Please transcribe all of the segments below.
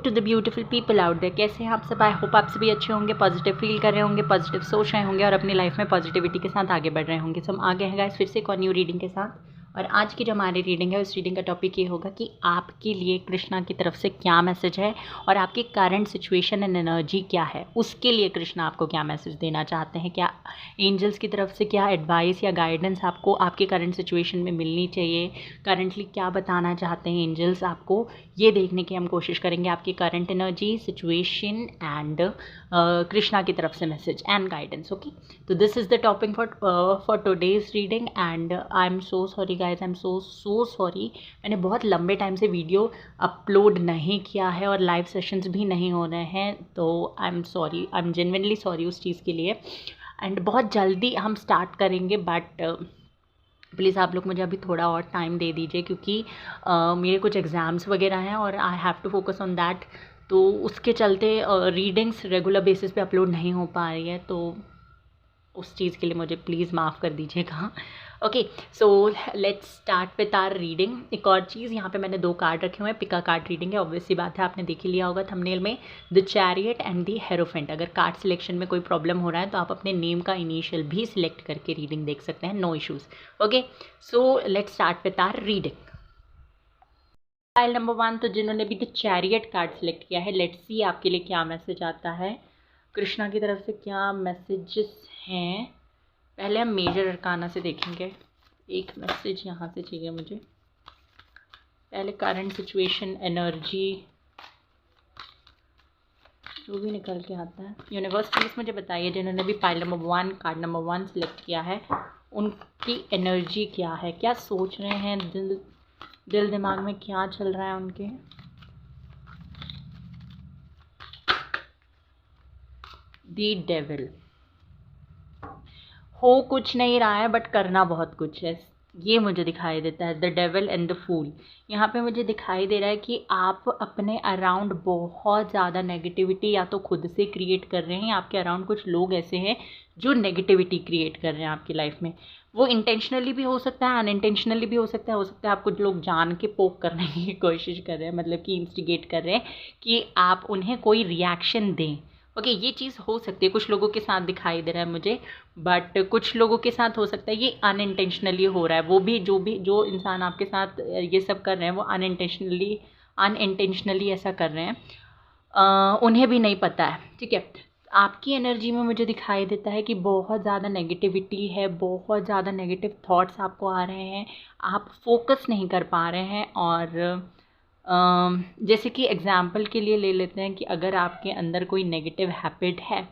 To the beautiful people out there. कैसे हैं आप सब? आई होप आप सभी अच्छे होंगे, पॉजिटिव फील कर रहे होंगे, पॉजिटिव सोच रहे होंगे और अपनी लाइफ में पॉजिटिविटी के साथ आगे बढ़ रहे होंगे। सो हम आगे हैं गाइस फिर से एक और न्यू रीडिंग के साथ। और आज की जो हमारी रीडिंग है उस रीडिंग का टॉपिक ये होगा कि आपके लिए कृष्णा की तरफ से क्या मैसेज है और आपकी करंट सिचुएशन एंड एनर्जी क्या है, उसके लिए कृष्णा आपको क्या मैसेज देना चाहते हैं। क्या एंजल्स की तरफ से क्या एडवाइस या गाइडेंस आपको आपके करंट सिचुएशन में मिलनी चाहिए, करंटली क्या बताना चाहते हैं एंजल्स आपको, ये देखने की हम कोशिश करेंगे। आपकी current energy, situation and Krishna की तरफ से मैसेज एंड गाइडेंस। ओके, तो this is the topic for today's reading and I am so sorry guys, I am so sorry. मैंने बहुत लंबे टाइम से वीडियो अपलोड नहीं किया है और लाइव सेशंस भी नहीं हो रहे हैं, तो I am sorry, I am genuinely sorry उस चीज़ के लिए। एंड बहुत जल्दी हम स्टार्ट करेंगे, बट प्लीज़ आप लोग मुझे अभी थोड़ा और टाइम दे दीजिए क्योंकि मेरे कुछ एग्ज़ाम्स वगैरह हैं और I have to focus on that. तो उसके चलते रीडिंग्स रेगुलर बेसिस पे अपलोड नहीं हो पा रही है, तो उस चीज़ के लिए मुझे प्लीज़ माफ़ कर दीजिएगा। Okay, so let's start with our reading. एक और चीज़, यहाँ पे मैंने 2 कार्ड रखे हुए हैं, पिका कार्ड रीडिंग है, ऑब्वियस सी बात है, आपने देख ही लिया होगा थंबनेल में, the chariot and the hierophant. अगर कार्ड सिलेक्शन में कोई प्रॉब्लम हो रहा है तो आप अपने नेम का इनिशियल भी सिलेक्ट करके रीडिंग देख सकते हैं, no issues. Okay, so let's start with our reading. File number 1, तो जिन्होंने भी द चैरियट कार्ड सिलेक्ट किया है, लेट्स सी आपके लिए क्या मैसेज आता है, कृष्णा की तरफ से क्या मैसेजेस हैं। पहले हम मेजर अरकाना से देखेंगे, एक मैसेज यहाँ से चाहिए मुझे। पहले करंट सिचुएशन, एनर्जी, जो भी निकल के आता है। यूनिवर्स प्लीज़ मुझे बताइए, जिन्होंने भी file number 1 card number 1 select किया है, उनकी एनर्जी क्या है, क्या सोच रहे हैं, दिल दिमाग में क्या चल रहा है उनके। दी डेविल, हो कुछ नहीं रहा है बट करना बहुत कुछ है, ये मुझे दिखाई देता है। The devil and the fool, यहाँ पे मुझे दिखाई दे रहा है कि आप अपने अराउंड बहुत ज़्यादा नेगेटिविटी या तो खुद से क्रिएट कर रहे हैं, या आपके अराउंड कुछ लोग ऐसे हैं जो नेगेटिविटी क्रिएट कर रहे हैं आपकी लाइफ में। वो इंटेंशनली भी हो सकता है, अनइंटेंशनली भी हो सकता है आपको लोग जान के पोक करने की कोशिश कर रहे हैं, मतलब कि इंस्टिगेट कर रहे हैं कि आप उन्हें कोई रिएक्शन दें। ओके, ये चीज़ हो सकती है, कुछ लोगों के साथ दिखाई दे रहा है मुझे, बट कुछ लोगों के साथ हो सकता है ये अनइंटेंशनली हो रहा है। वो भी जो इंसान आपके साथ ये सब कर रहे हैं वो अनइंटेंशनली ऐसा कर रहे हैं, उन्हें भी नहीं पता है। ठीक है, आपकी एनर्जी में मुझे दिखाई देता है कि बहुत ज़्यादा नेगेटिविटी है, बहुत ज़्यादा नेगेटिव थॉट्स आपको आ रहे हैं, आप फोकस नहीं कर पा रहे हैं। और जैसे कि एग्ज़ाम्पल के लिए ले लेते हैं कि अगर आपके अंदर कोई नेगेटिव हैबिट है,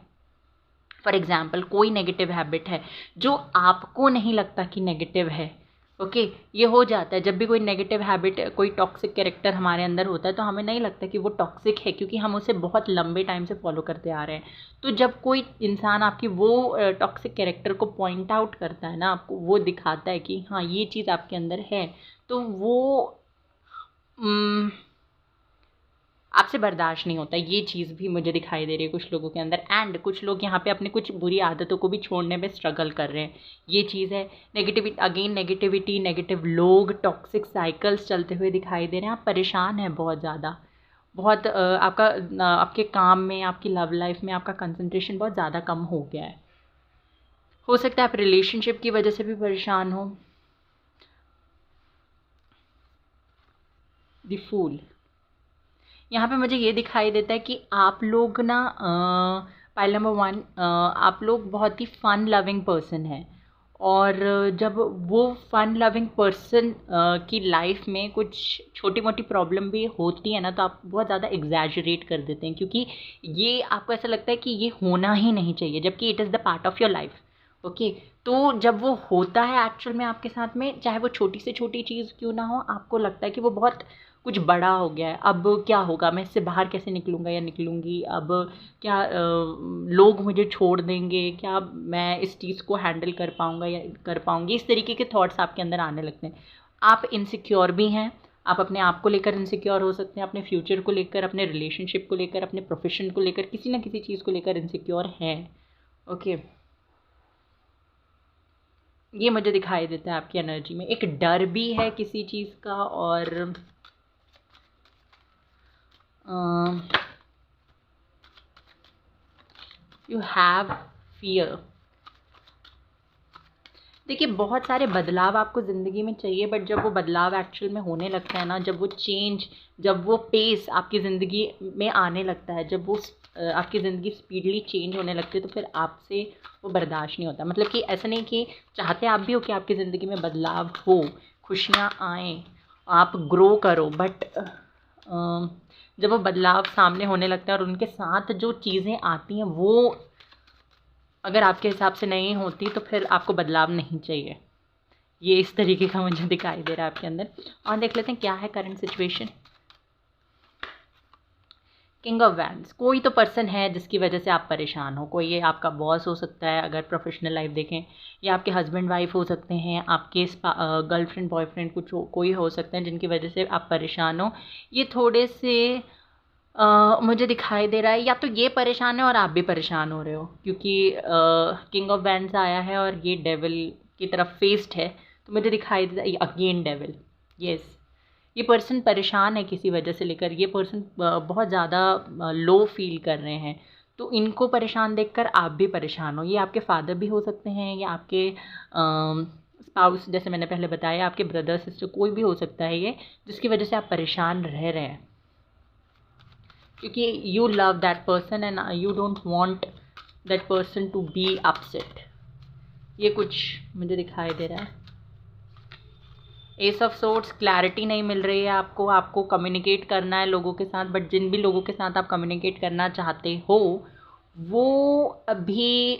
फॉर एग्ज़ाम्पल कोई नेगेटिव हैबिट है जो आपको नहीं लगता कि नेगेटिव है। ओके, ये हो जाता है जब भी कोई नेगेटिव हैबिट, कोई टॉक्सिक कैरेक्टर हमारे अंदर होता है तो हमें नहीं लगता कि वो टॉक्सिक है, क्योंकि हम उसे बहुत लंबे टाइम से फॉलो करते आ रहे हैं। तो जब कोई इंसान आपकी वो टॉक्सिक कैरेक्टर को पॉइंट आउट करता है ना, आपको वो दिखाता है कि हाँ ये चीज़ आपके अंदर है, तो वो आपसे बर्दाश्त नहीं होता। ये चीज़ भी मुझे दिखाई दे रही है कुछ लोगों के अंदर। एंड कुछ लोग यहाँ पे अपनी कुछ बुरी आदतों को भी छोड़ने में स्ट्रगल कर रहे हैं, ये चीज़ है। नेगेटिविटी, नेगेटिव लोग, टॉक्सिक साइकिल्स चलते हुए दिखाई दे रहे हैं। आप परेशान हैं बहुत ज़्यादा, बहुत आपके काम में, आपकी लव लाइफ में आपका कंसंट्रेशन बहुत ज़्यादा कम हो गया है। हो सकता है आप रिलेशनशिप की वजह से भी परेशान हो। द फूल, यहाँ पे मुझे ये दिखाई देता है कि आप लोग ना पाइल नंबर 1, आप लोग बहुत ही फ़न लविंग पर्सन हैं। और जब वो फ़न लविंग पर्सन की लाइफ में कुछ छोटी मोटी प्रॉब्लम भी होती है ना, तो आप बहुत ज़्यादा एग्जैजरेट कर देते हैं, क्योंकि ये आपको ऐसा लगता है कि ये होना ही नहीं चाहिए, जबकि it is the part of your life. Okay, तो जब वो होता है एक्चुअल में आपके साथ में, चाहे वो छोटी से छोटी चीज़ क्यों ना हो, आपको लगता है कि वो बहुत कुछ बड़ा हो गया है। अब क्या होगा, मैं इससे बाहर कैसे निकलूँगा या निकलूँगी, अब क्या लोग मुझे छोड़ देंगे, क्या मैं इस चीज़ को हैंडल कर पाऊँगा या कर पाऊँगी, इस तरीके के थॉट्स आपके अंदर आने लगते हैं। आप इनसिक्योर भी हैं, आप अपने आप को लेकर इनसिक्योर हो सकते हैं, अपने फ्यूचर को लेकर, अपने रिलेशनशिप को लेकर, अपने प्रोफेशन को लेकर, किसी ना किसी चीज़ को लेकर इनसिक्योर हैं। ओके, ये मुझे दिखाई देता है आपकी एनर्जी में। एक डर भी है किसी चीज़ का, और यू हैव फियर। देखिए बहुत सारे बदलाव आपको ज़िंदगी में चाहिए, बट जब वो बदलाव एक्चुअल में होने लगता है ना, जब वो चेंज, जब वो पेस आपकी ज़िंदगी में आने लगता है, जब वो आपकी ज़िंदगी स्पीडली चेंज होने लगती है, तो फिर आपसे वो बर्दाश्त नहीं होता। मतलब कि ऐसा नहीं कि चाहते आप भी हो कि आपकी ज़िंदगी में बदलाव हो, खुशियाँ आएँ, आप ग्रो करो, बट जब वो बदलाव सामने होने लगता है और उनके साथ जो चीज़ें आती हैं वो अगर आपके हिसाब से नहीं होती, तो फिर आपको बदलाव नहीं चाहिए। ये इस तरीके का मुझे दिखाई दे रहा है आपके अंदर। और देख लेते हैं क्या है current situation. King of wands, कोई तो पर्सन है जिसकी वजह से आप परेशान हो। कोई ये आपका बॉस हो सकता है अगर प्रोफेशनल लाइफ देखें, या आपके हस्बैंड वाइफ हो सकते हैं, आपके गर्लफ्रेंड बॉयफ्रेंड कोई हो सकते हैं जिनकी वजह से आप परेशान हो। ये थोड़े से मुझे दिखाई दे रहा है, या तो ये परेशान है और आप भी परेशान हो रहे हो, क्योंकि किंग ऑफ वैंड्स आया है और ये डेविल की तरफ फेस्ड है, तो मुझे दिखाई दे रहा है अगेन डेविल। यस, ये पर्सन परेशान है किसी वजह से लेकर, ये पर्सन बहुत ज़्यादा लो फील कर रहे हैं, तो इनको परेशान देखकर आप भी परेशान हो। ये आपके फादर भी हो सकते हैं, या आपके स्पाउस, जैसे मैंने पहले बताया, आपके ब्रदर सिस्टर, कोई भी हो सकता है ये, जिसकी वजह से आप परेशान रह रहे हैं, क्योंकि you love that person and you don't want that person to be upset. ये कुछ मुझे दिखाई दे रहा है। एस ऑफ सोर्ड्स, क्लैरिटी नहीं मिल रही है आपको कम्युनिकेट करना है लोगों के साथ, बट जिन भी लोगों के साथ आप कम्युनिकेट करना चाहते हो वो अभी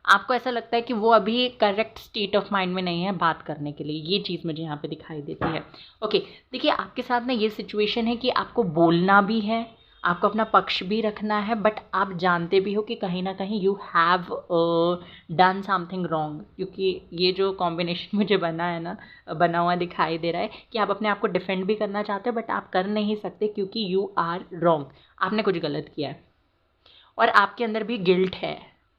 आपको ऐसा लगता है कि वो अभी करेक्ट स्टेट ऑफ माइंड में नहीं है बात करने के लिए। ये चीज़ मुझे यहाँ पे दिखाई देती है। ओके, देखिए आपके साथ ना ये सिचुएशन है कि आपको बोलना भी है, आपको अपना पक्ष भी रखना है, बट आप जानते भी हो कि कहीं ना कहीं you have done something wrong, क्योंकि ये जो कॉम्बिनेशन मुझे बना हुआ दिखाई दे रहा है कि आप अपने आप को डिफेंड भी करना चाहते हो, बट आप कर नहीं सकते क्योंकि यू आर रॉन्ग, आपने कुछ गलत किया है और आपके अंदर भी गिल्ट है।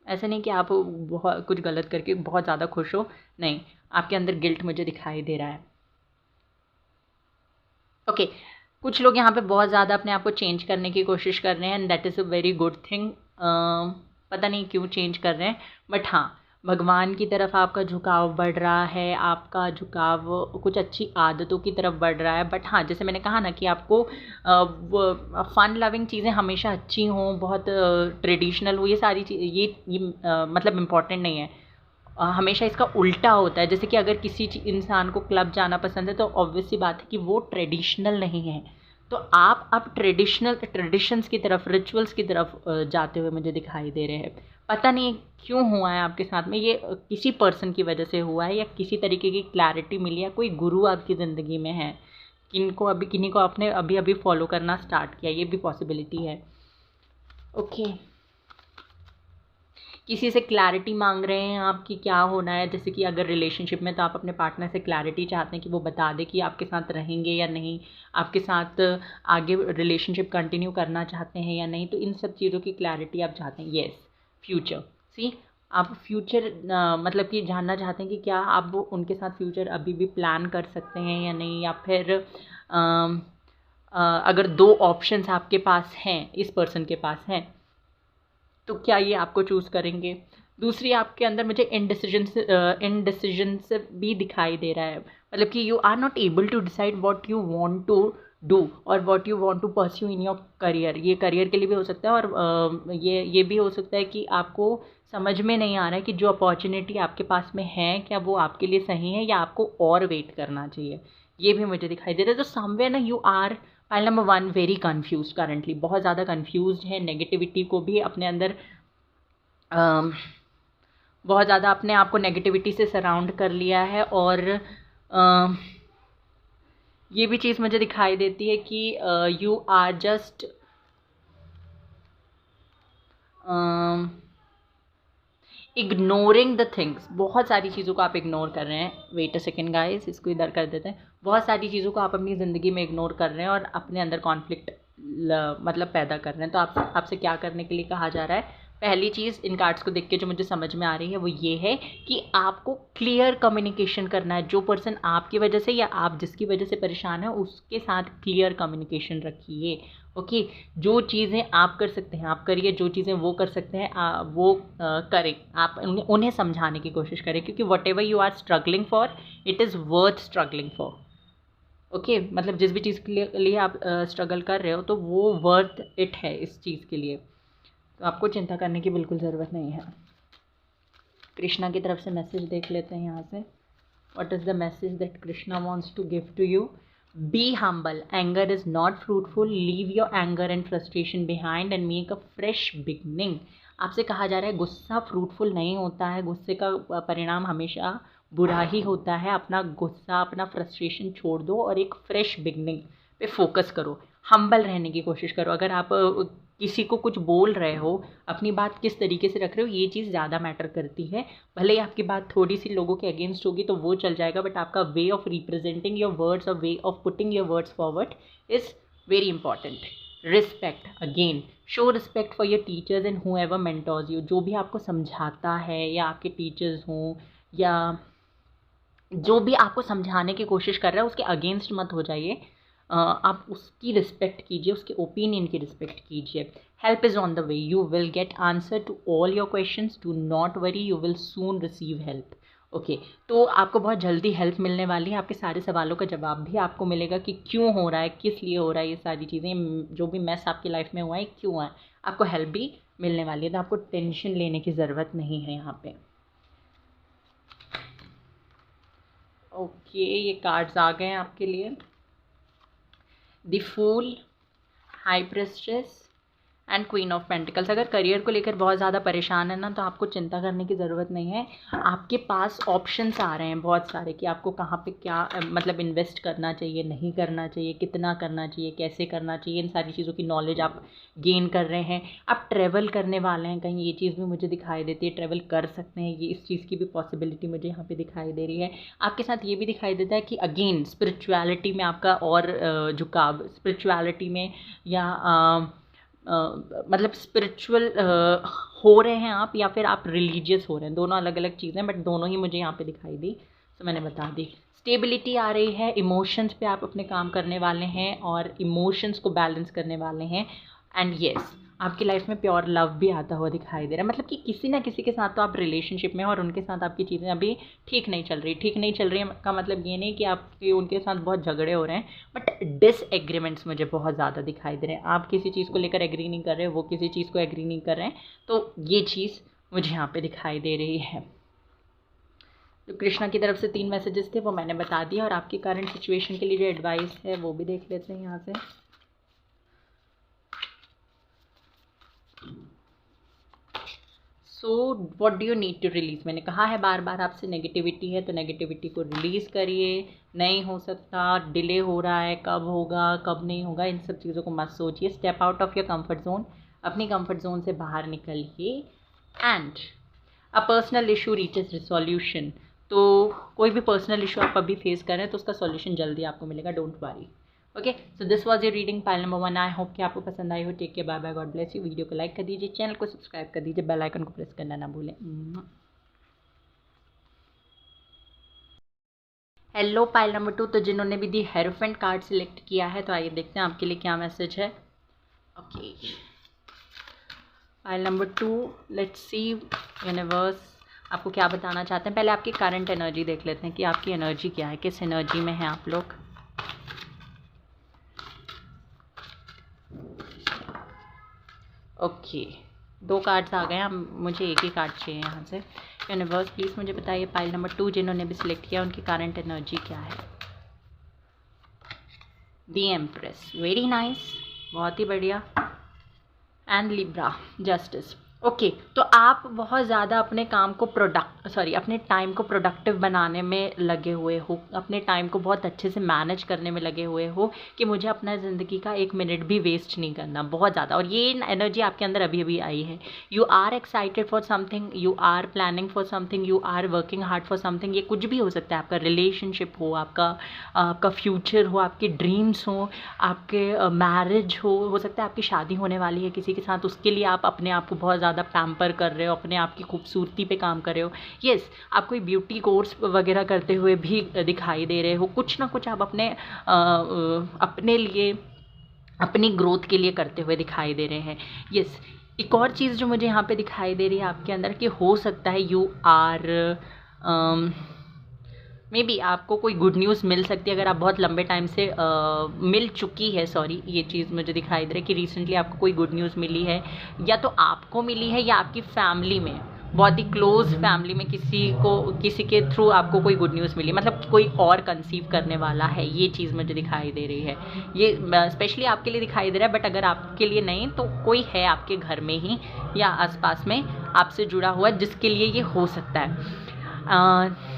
ऐसा नहीं कि आप बहुत कुछ गलत करके बहुत ज़्यादा खुश हो, नहीं, आपके अंदर गिल्ट मुझे दिखाई दे रहा है। ओके, कुछ लोग यहाँ पे बहुत ज़्यादा अपने आप को चेंज करने की कोशिश कर रहे हैं and that is a very good thing. पता नहीं क्यों चेंज कर रहे हैं, बट हाँ, भगवान की तरफ आपका झुकाव बढ़ रहा है, आपका झुकाव कुछ अच्छी आदतों की तरफ बढ़ रहा है। बट हाँ, जैसे मैंने कहा ना कि आपको फ़न लविंग चीज़ें हमेशा अच्छी हों, बहुत ट्रेडिशनल हो, ये सारी ये मतलब इम्पॉर्टेंट नहीं है। हमेशा इसका उल्टा होता है। जैसे कि अगर किसी इंसान को क्लब जाना पसंद है, तो ऑब्वियस सी बात है कि वो ट्रेडिशनल नहीं है, तो आप अब ट्रेडिशंस की तरफ, रिचुअल्स की तरफ जाते हुए मुझे दिखाई दे रहे हैं। पता नहीं क्यों हुआ है आपके साथ में, ये किसी पर्सन की वजह से हुआ है, या किसी तरीके की क्लैरिटी मिली है, कोई गुरु आपकी ज़िंदगी में है, किन्हीं को आपने अभी अभी फॉलो करना स्टार्ट किया, ये भी पॉसिबिलिटी है। ओके, किसी से क्लैरिटी मांग रहे हैं आप कि क्या होना है। जैसे कि अगर रिलेशनशिप में, तो आप अपने पार्टनर से क्लैरिटी चाहते हैं कि वो बता दे कि आपके साथ रहेंगे या नहीं, आपके साथ आगे रिलेशनशिप कंटिन्यू करना चाहते हैं या नहीं, तो इन सब चीज़ों की क्लैरिटी आप चाहते हैं। येस, फ्यूचर, सी, आप फ्यूचर मतलब कि जानना चाहते हैं कि क्या आप वो उनके साथ फ्यूचर अभी भी प्लान कर सकते हैं या नहीं, या फिर अगर दो ऑप्शंस आपके पास हैं, इस पर्सन के पास हैं, तो क्या ये आपको चूज़ करेंगे। दूसरी, आपके अंदर मुझे इनडिसीजन से भी दिखाई दे रहा है, मतलब कि you are not able to decide what you want to do और what you want to pursue in your career. ये करियर के लिए भी हो सकता है, और ये भी हो सकता है कि आपको समझ में नहीं आ रहा है कि जो अपॉर्चुनिटी आपके पास में है, क्या वो आपके लिए सही है या आपको और वेट करना चाहिए। ये भी मुझे दिखाई दे रहा है। तो समवेयर ना you are, file number 1, very confuse currently, बहुत ज़्यादा कन्फ्यूज है, नेगेटिविटी को भी अपने अंदर बहुत ज़्यादा अपने आप को नेगेटिविटी से सराउंड कर लिया है। और ये भी चीज़ मुझे दिखाई देती है कि you are just ignoring the things. बहुत सारी चीज़ों को आप इग्नोर कर रहे हैं। वेट अ सेकेंड गाइस, इसको इधर कर देते हैं। बहुत सारी चीज़ों को आप अपनी ज़िंदगी में इग्नोर कर रहे हैं और अपने अंदर कॉन्फ्लिक्ट मतलब पैदा कर रहे हैं। तो आपसे क्या करने के लिए कहा जा रहा है, पहली चीज़ इन कार्ड्स को देख के जो मुझे समझ में आ रही है वो ये है कि आपको क्लियर कम्युनिकेशन करना है। जो पर्सन आपकी वजह से या आप जिसकी वजह से परेशान है उसके साथ क्लियर कम्युनिकेशन रखिए। ओके, जो चीज़ें आप कर सकते हैं आप करिए, जो चीज़ें वो कर सकते हैं वो करें। आप उन्हें समझाने की कोशिश करें, क्योंकि whatever you are struggling for it is worth struggling for. Okay, मतलब जिस भी चीज़ के लिए आप स्ट्रगल कर रहे हो तो वो वर्थ इट है इस चीज़ के लिए, तो आपको चिंता करने की बिल्कुल ज़रूरत नहीं है। कृष्णा की तरफ से मैसेज देख लेते हैं यहाँ से। What is the message that Krishna wants to give to you? Be humble, anger is not fruitful, leave your anger and frustration behind and make a fresh beginning. आपसे कहा जा रहा है गुस्सा फ्रूटफुल नहीं होता है, गुस्से का परिणाम हमेशा बुरा ही होता है। अपना गुस्सा अपना फ्रस्ट्रेशन छोड़ दो और एक फ्रेश बिगनिंग पे फोकस करो। हम्बल रहने की कोशिश करो। अगर आप किसी को कुछ बोल रहे हो, अपनी बात किस तरीके से रख रहे हो, ये चीज़ ज़्यादा मैटर करती है। भले ही आपकी बात थोड़ी सी लोगों के अगेंस्ट होगी तो वो चल जाएगा, बट आपका way of representing your words और way of putting your words forward is very important. Respect, again show respect for your teachers and whoever mentors you. जो भी आपको समझाता है या आपके टीचर्स हों या जो भी आपको समझाने की कोशिश कर रहा है उसके अगेंस्ट मत हो जाइए। आप उसकी रिस्पेक्ट कीजिए, उसके ओपिनियन की रिस्पेक्ट कीजिए। Help is on the way, you will get answer to all your questions, do not worry, you will soon receive help. Okay, तो आपको बहुत जल्दी हेल्प मिलने वाली है। आपके सारे सवालों का जवाब भी आपको मिलेगा कि क्यों हो रहा है, किस लिए हो रहा है, ये सारी चीज़ें जो भी मैस आपकी लाइफ में हुआ है क्यों है, आपको हेल्प भी मिलने वाली है। तो आपको टेंशन लेने की ज़रूरत नहीं है यहाँ पे। ओके, ये कार्ड्स आ गए हैं आपके लिए। The fool, high priestess and queen of pentacles. अगर करियर को लेकर बहुत ज़्यादा परेशान है ना, तो आपको चिंता करने की ज़रूरत नहीं है। आपके पास ऑप्शंस आ रहे हैं बहुत सारे कि आपको कहाँ पे क्या मतलब इन्वेस्ट करना चाहिए, नहीं करना चाहिए, कितना करना चाहिए, कैसे करना चाहिए, इन सारी चीज़ों की नॉलेज आप गेन कर रहे हैं। आप ट्रैवल करने वाले हैं कहीं, ये चीज़ भी मुझे दिखाई देती है। ट्रैवल कर सकते हैं, ये इस चीज़ की भी पॉसिबिलिटी मुझे यहाँ पर दिखाई दे रही है। आपके साथ ये भी दिखाई देता है कि अगेन स्पिरिचुअलिटी में आपका और झुकाव, स्पिरिचुअलिटी में या मतलब स्पिरिचुअल हो रहे हैं आप, या फिर आप रिलीजियस हो रहे हैं। दोनों अलग अलग चीज़ें, बट दोनों ही मुझे यहाँ पे दिखाई दी, तो मैंने बता दी। स्टेबिलिटी आ रही है, इमोशंस पे आप अपने काम करने वाले हैं और इमोशंस को बैलेंस करने वाले हैं। एंड येस, आपकी लाइफ में प्योर लव भी आता हुआ दिखाई दे रहा है। मतलब कि किसी ना किसी के साथ तो आप रिलेशनशिप में, और उनके साथ आपकी चीज़ें अभी ठीक नहीं चल रही। ठीक नहीं चल रही है का मतलब ये नहीं कि आपके उनके साथ बहुत झगड़े हो रहे हैं, बट डिसएग्रीमेंट्स मुझे बहुत ज़्यादा दिखाई दे रहे हैं। आप किसी चीज़ को लेकर एग्री नहीं कर रहे, वो किसी चीज़ को एग्री नहीं कर रहे हैं, तो ये चीज़ मुझे यहाँ पे दिखाई दे रही है। तो कृष्णा की तरफ से 3 मैसेजेस थे, वो मैंने बता दिया। और आपकी करंट सिचुएशन के लिए जो एडवाइस है वो भी देख लेते हैं यहाँ से। So what do you need to release. मैंने कहा है बार बार आपसे, नेगेटिविटी है तो नेगेटिविटी को रिलीज़ करिए। नहीं हो सकता, डिले हो रहा है, कब होगा कब नहीं होगा, इन सब चीज़ों को मत सोचिए। Step out of your comfort zone, अपनी कंफर्ट जोन से बाहर निकलिए। And a personal issue reaches resolution. तो कोई भी पर्सनल इशू आप अभी फेस कर रहे हैं तो उसका सॉल्यूशन जल्दी आपको मिलेगा, don't worry. Okay, so this was your reading pile number 1। I hope कि आपको पसंद आई हो। Take care, bye bye, God bless you. Video को लाइक कर दीजिए, चैनल को सब्सक्राइब कर दीजिए, बेल आइकन को प्रेस करना ना भूलें। हेलो पाइल नंबर 2, तो जिन्होंने भी दी हेरोफेंट कार्ड सिलेक्ट किया है, तो आइए देखते हैं आपके लिए क्या मैसेज है। Okay, pile number 2, let's see universe आपको क्या बताना चाहते हैं। पहले आपकी करंट एनर्जी देख लेते हैं कि आपकी एनर्जी क्या है, किस एनर्जी में है आप लोग। ओके, 2 कार्ड्स आ गए हैं, मुझे एक ही कार्ड चाहिए यहाँ से। यूनिवर्स प्लीज़ मुझे बताइए पाइल नंबर 2 जिन्होंने भी सिलेक्ट किया उनकी करंट एनर्जी क्या है। दी एम्प्रेस, वेरी नाइस, बहुत ही बढ़िया। And Libra, justice. ओके, तो आप बहुत ज़्यादा अपने काम को अपने टाइम को प्रोडक्टिव बनाने में लगे हुए हो, अपने टाइम को बहुत अच्छे से मैनेज करने में लगे हुए हो कि मुझे अपना ज़िंदगी का 1 मिनट भी वेस्ट नहीं करना, बहुत ज़्यादा। और ये एनर्जी आपके अंदर अभी अभी आई है। You are excited for something, you are planning for something, you are working hard for something. ये कुछ भी हो सकता है, आपका रिलेशनशिप हो, आपका फ्यूचर हो, आपके ड्रीम्स हो, आपके मैरिज हो सकता है आपकी शादी होने वाली है किसी के साथ, उसके लिए आप अपने आप को बहुत ज़्यादा ज़्यादा पैम्पर कर रहे हो, अपने आप की खूबसूरती पे काम कर रहे हो। येस, आप कोई ब्यूटी कोर्स वगैरह करते हुए भी दिखाई दे रहे हो। कुछ ना कुछ आप अपने लिए, अपनी ग्रोथ के लिए करते हुए दिखाई दे रहे हैं। येस, एक और चीज़ जो मुझे यहाँ पे दिखाई दे रही है आपके अंदर, कि हो सकता है यू आर मे बी आपको कोई गुड न्यूज़ मिल सकती है, अगर आप बहुत लंबे टाइम से मिल चुकी है, सॉरी, ये चीज़ मुझे दिखाई दे रही है कि रिसेंटली आपको कोई गुड न्यूज़ मिली है, या तो आपको मिली है या आपकी फैमिली में, बहुत ही क्लोज फैमिली में किसी के थ्रू आपको कोई गुड न्यूज़ मिली, मतलब कोई और कंसीव करने वाला है, ये चीज़ मुझे दिखाई दे रही है। ये स्पेशली आपके लिए दिखाई दे रहा है, बट अगर आपके लिए नहीं तो कोई है आपके घर में ही या आसपास में आपसे जुड़ा हुआ जिसके लिए ये हो सकता है।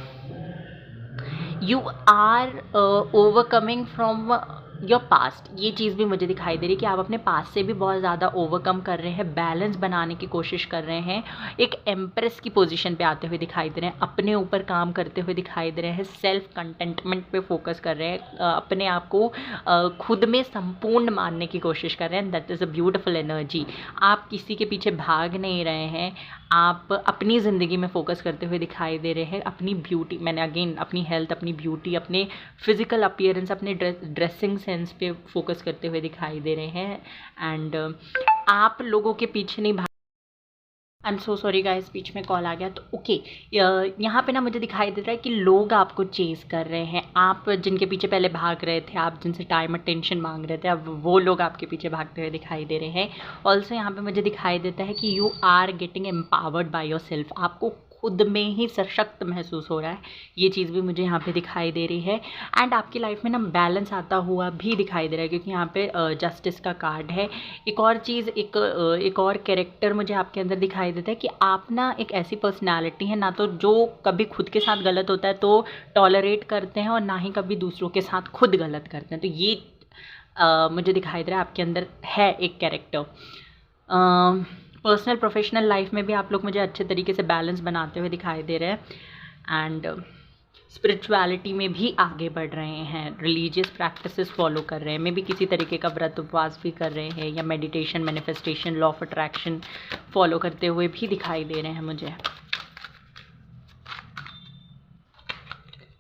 You are overcoming from your past, ये चीज़ भी मुझे दिखाई दे रही है कि आप अपने पास्ट से भी बहुत ज़्यादा ओवरकम कर रहे हैं, बैलेंस बनाने की कोशिश कर रहे हैं, एक एम्प्रेस की पोजीशन पे आते हुए दिखाई दे रहे हैं, अपने ऊपर काम करते हुए दिखाई दे रहे हैं, सेल्फ कंटेंटमेंट पे फोकस कर रहे हैं, अपने आप को खुद में संपूर्ण मानने की कोशिश कर रहे हैं। That is a beautiful energy. आप किसी के पीछे भाग नहीं रहे हैं, आप अपनी ज़िंदगी में फोकस करते हुए दिखाई दे रहे हैं, अपनी ब्यूटी, मैंने अगेन अपनी हेल्थ, अपनी ब्यूटी, अपने फिजिकल अपीयरेंस, अपने ड्रेसिंग सेंस पे फोकस करते हुए दिखाई दे रहे हैं। एंड आप लोगों के पीछे नहीं भाग, I am so sorry guys, बीच में कॉल आ गया, तो ओके। यहाँ पे ना मुझे दिखाई दे रहा है कि लोग आपको चेज़ कर रहे हैं, आप जिनके पीछे पहले भाग रहे थे, आप जिनसे टाइम अटेंशन मांग रहे थे, अब वो लोग आपके पीछे भागते हुए दिखाई दे रहे हैं। ऑल्सो यहाँ पे मुझे दिखाई देता है कि you are getting empowered by your self, आपको खुद में ही सशक्त महसूस हो रहा है, ये चीज़ भी मुझे यहाँ पे दिखाई दे रही है। एंड आपकी लाइफ में ना बैलेंस आता हुआ भी दिखाई दे रहा है, क्योंकि यहाँ पे जस्टिस का कार्ड है। एक और चीज़, एक और कैरेक्टर मुझे आपके अंदर दिखाई देता है कि आप ना एक ऐसी पर्सनालिटी है ना, तो जो कभी खुद के साथ गलत होता है तो टॉलरेट करते हैं, और ना ही कभी दूसरों के साथ खुद गलत करते हैं। तो ये मुझे दिखाई दे रहा है आपके अंदर है एक कैरेक्टर। पर्सनल प्रोफेशनल लाइफ में भी आप लोग मुझे अच्छे तरीके से बैलेंस बनाते हुए दिखाई दे रहे हैं। एंड स्पिरिचुअलिटी में भी आगे बढ़ रहे हैं, रिलीजियस प्रैक्टिसेस फॉलो कर रहे हैं, मे भी किसी तरीके का व्रत उपवास भी कर रहे हैं, या meditation, manifestation, law of attraction follow करते हुए भी दिखाई दे रहे हैं मुझे।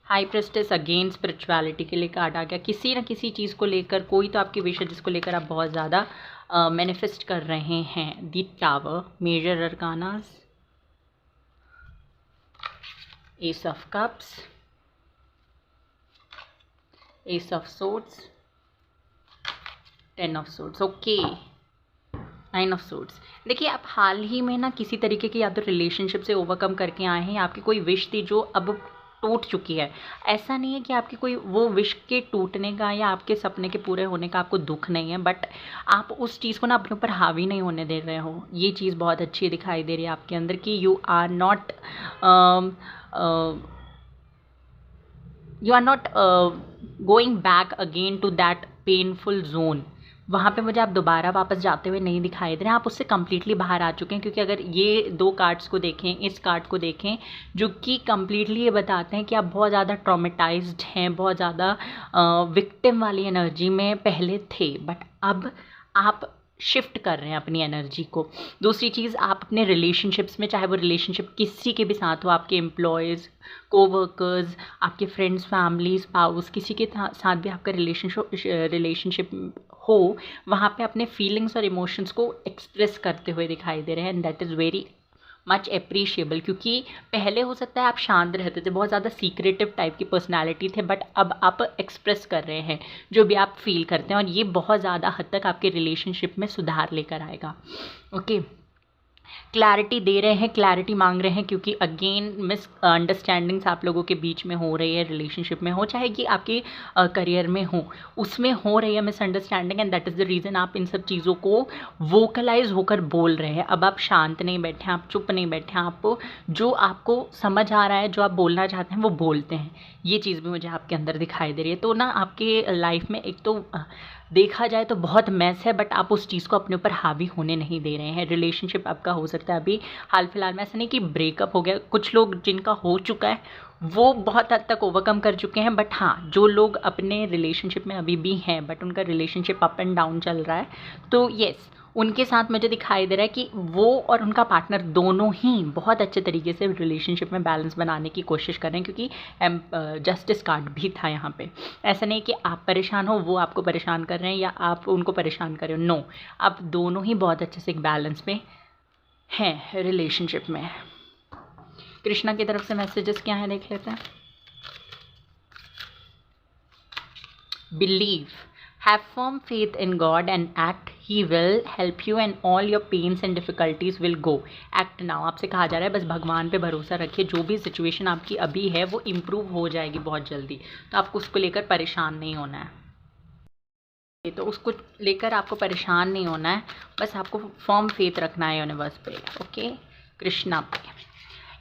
हाई प्रेस्टेस, अगेन स्पिरिचुअलिटी के लिए कार्ड आ गया। किसी न किसी चीज़ को लेकर, कोई तो आपकी विश है जिसको लेकर आप बहुत ज़्यादा मैनिफेस्ट कर रहे हैं। The tower, major arcana, ace of cups, ace of swords, 10 of swords, okay, 9 of swords. देखिए, आप हाल ही में ना किसी तरीके की या तो रिलेशनशिप से ओवरकम करके आए हैं, या आपकी कोई विश थी जो अब टूट चुकी है। ऐसा नहीं है कि आपकी कोई वो विश के टूटने का या आपके सपने के पूरे होने का आपको दुख नहीं है, बट आप उस चीज़ को ना अपने ऊपर हावी नहीं होने दे रहे हो। ये चीज़ बहुत अच्छी दिखाई दे रही है आपके अंदर कि you are not going back again to that painful zone. वहाँ पे मुझे आप दोबारा वापस जाते हुए नहीं दिखाई दे रहे हैं, आप उससे कम्प्लीटली बाहर आ चुके हैं। क्योंकि अगर ये दो कार्ड्स को देखें, इस कार्ड को देखें, जो कि कम्प्लीटली ये बताते हैं कि आप बहुत ज़्यादा ट्रॉमेटाइज्ड हैं, बहुत ज़्यादा विक्टिम वाली एनर्जी में पहले थे, बट अब आप शिफ्ट कर रहे हैं अपनी एनर्जी को। दूसरी चीज़, आप अपने रिलेशनशिप्स में, चाहे वो रिलेशनशिप किसी के भी साथ हो, आपके एम्प्लॉयज़, कोवर्कर्स, आपके फ्रेंड्स, फैमिली, स्पाउस, किसी के साथ भी आपका रिलेशनशिप हो, वहाँ पे अपने फीलिंग्स और इमोशंस को एक्सप्रेस करते हुए दिखाई दे रहे हैं। And that is very much appreciable, क्योंकि पहले हो सकता है आप शांत रहते थे, बहुत ज़्यादा सीक्रेटिव टाइप की पर्सनालिटी थे, बट अब आप एक्सप्रेस कर रहे हैं जो भी आप फील करते हैं, और ये बहुत ज़्यादा हद तक आपके रिलेशनशिप में सुधार लेकर आएगा। ओके, क्लैरिटी दे रहे हैं, क्लैरिटी मांग रहे हैं, क्योंकि अगेन मिसअंडरस्टैंडिंग्स आप लोगों के बीच में हो रही है, रिलेशनशिप में हो, चाहे कि आपके करियर में हो, उसमें हो रही है misunderstanding. And that is the reason आप इन सब चीज़ों को वोकलाइज होकर बोल रहे हैं। अब आप शांत नहीं बैठे, आप चुप नहीं बैठे, आप जो आपको समझ आ रहा है, जो आप बोलना चाहते हैं, वो बोलते हैं। ये चीज़ भी मुझे आपके अंदर दिखाई दे रही है। तो ना आपके लाइफ में एक तो देखा जाए तो बहुत मैस है, बट आप उस चीज़ को अपने ऊपर हावी होने नहीं दे रहे हैं। रिलेशनशिप आपका हो सकता है अभी हाल फिलहाल में, ऐसा नहीं कि ब्रेकअप हो गया, कुछ लोग जिनका हो चुका है वो बहुत हद तक ओवरकम कर चुके हैं, बट हाँ, जो लोग अपने रिलेशनशिप में अभी भी हैं, बट उनका रिलेशनशिप अप एंड डाउन चल रहा है, तो येस, उनके साथ मुझे दिखाई दे रहा है कि वो और उनका पार्टनर दोनों ही बहुत अच्छे तरीके से रिलेशनशिप में बैलेंस बनाने की कोशिश कर रहे हैं, क्योंकि जस्टिस कार्ड भी था यहाँ पे। ऐसा नहीं कि आप परेशान हो, वो आपको परेशान कर रहे हैं या आप उनको परेशान कर रहे हो, नो, आप दोनों ही बहुत अच्छे से एक बैलेंस में हैं रिलेशनशिप में। कृष्णा की तरफ से मैसेजेस क्या हैं देख लेते हैं। Believe, have firm faith in God and act. He will help you and all your pains and difficulties will go. Act now. आपसे कहा जा रहा है बस भगवान पे भरोसा रखिए, जो भी सिचुएशन आपकी अभी है वो इम्प्रूव हो जाएगी बहुत जल्दी, तो आपको उसको लेकर परेशान नहीं होना है। तो उसको लेकर आपको परेशान नहीं होना है, बस आपको फर्म फेथ रखना है यूनिवर्स पे, ओके, कृष्णा पे।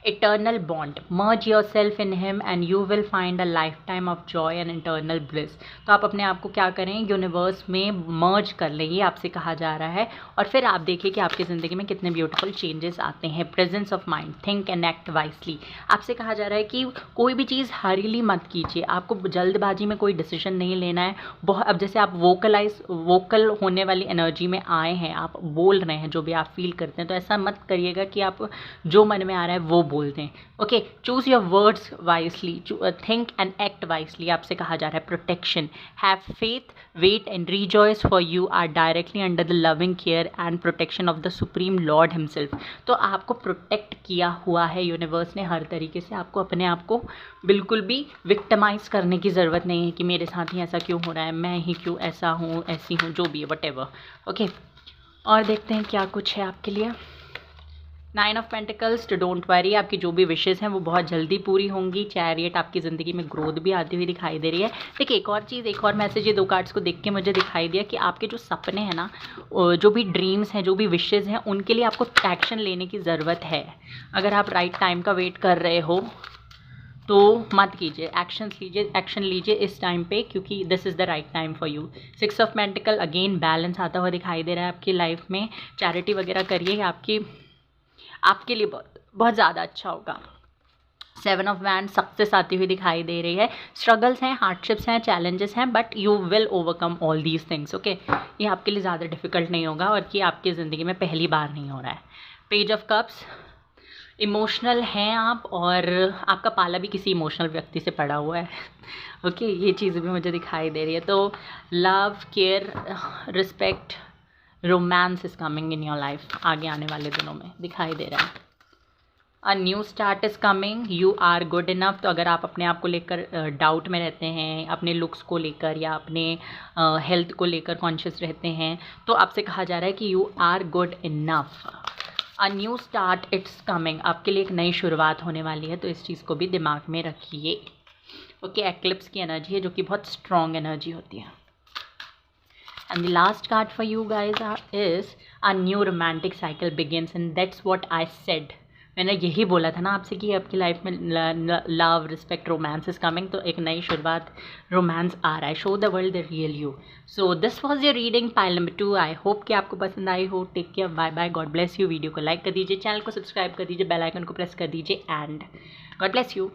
Eternal bond, merge yourself in him and you will find a lifetime of joy and eternal bliss. तो आप अपने आप को क्या करें, यूनिवर्स में मर्ज कर लें, ये आपसे कहा जा रहा है, और फिर आप देखिए कि आपकी ज़िंदगी में कितने ब्यूटीफुल चेंजेस आते हैं। Presence of mind, think and act wisely. आपसे कहा जा रहा है कि कोई भी चीज़ हरीली मत कीजिए, आपको जल्दबाजी में कोई डिसीजन नहीं लेना है। बहुत अब जैसे आप वोकल होने वाली एनर्जी में आए हैं, आप बोल रहे हैं जो भी आप फील करते हैं, तो ऐसा मत करिएगा कि आप जो मन में आ रहा है वो बोलते हैं, okay. Choose your words wisely, think and act wisely. आपसे कहा जा रहा है protection, have faith, wait and rejoice, for you are directly under the loving care and protection of the supreme lord himself. तो आपको प्रोटेक्ट किया हुआ है यूनिवर्स ने हर तरीके से। आपको अपने आप को बिल्कुल भी विक्टिमाइज करने की ज़रूरत नहीं है कि मेरे साथ ही ऐसा क्यों हो रहा है, मैं ही क्यों ऐसा हूँ, ऐसी हूँ, जो भी है, वटेवर, ओके। और देखते हैं क्या कुछ है आपके लिए। 9 ऑफ पेंटिकल्स, डोंट वरी, आपकी जो भी विशेज़ हैं वो बहुत जल्दी पूरी होंगी। चैरियट, आपकी ज़िंदगी में ग्रोथ भी आती हुई दिखाई दे रही है। देखिए एक और चीज़, एक और मैसेज ये 2 कार्ड्स को देख के मुझे दिखाई दिया कि आपके जो सपने हैं ना, जो भी ड्रीम्स हैं, जो भी विशेज़ हैं, उनके लिए आपको एक्शन लेने की ज़रूरत है। अगर आप राइट टाइम का वेट कर रहे हो तो मत कीजिए, एक्शन लीजिए इस टाइम पे, क्योंकि this is the right time for you. 6 of pentacle, again balance आता हुआ दिखाई दे रहा है आपकी लाइफ में। चैरिटी वगैरह करिए, आपके लिए बहुत ज़्यादा अच्छा होगा। 7 ऑफ वैंड, सक्सेस आती हुई दिखाई दे रही है। स्ट्रगल्स हैं, हार्डशिप्स हैं, चैलेंजेस हैं, but you will overcome all these things, okay. ये आपके लिए ज़्यादा डिफिकल्ट नहीं होगा और ये आपकी ज़िंदगी में पहली बार नहीं हो रहा है। पेज ऑफ कप्स, इमोशनल हैं आप और आपका पाला भी किसी इमोशनल व्यक्ति से पड़ा हुआ है, ओके, ये चीज़ भी मुझे दिखाई दे रही है। तो love, care, respect, romance is coming in your life, आगे आने वाले दिनों में दिखाई दे रहा है। A new start is coming, you are good enough. तो अगर आप अपने आप को लेकर डाउट में रहते हैं, अपने लुक्स को लेकर या अपने हेल्थ को लेकर कॉन्शियस रहते हैं, तो आपसे कहा जा रहा है कि you are good enough. A new start it's coming, आपके लिए एक नई शुरुआत होने वाली है, तो इस चीज़ को भी दिमाग में रखिए, ओके। एक्लिप्स की एनर्जी है जो कि बहुत स्ट्रॉन्ग एनर्जी होती है। And the last card for you guys is a new romantic cycle begins, and that's what I said. मैंने यही बोला था ना आपसे कि आपकी लाइफ में love, respect, romance is coming, तो एक नई शुरुआत, रोमांस आ रहा है। Show the world the real you. So this was your reading pile number 2। I hope कि आपको पसंद आई हो। Take care, bye bye, God bless you. Video को लाइक कर दीजिए, चैनल को सब्सक्राइब कर दीजिए, बेल आइकन को प्रेस कर दीजिए, एंड गॉड ब्लेस यू।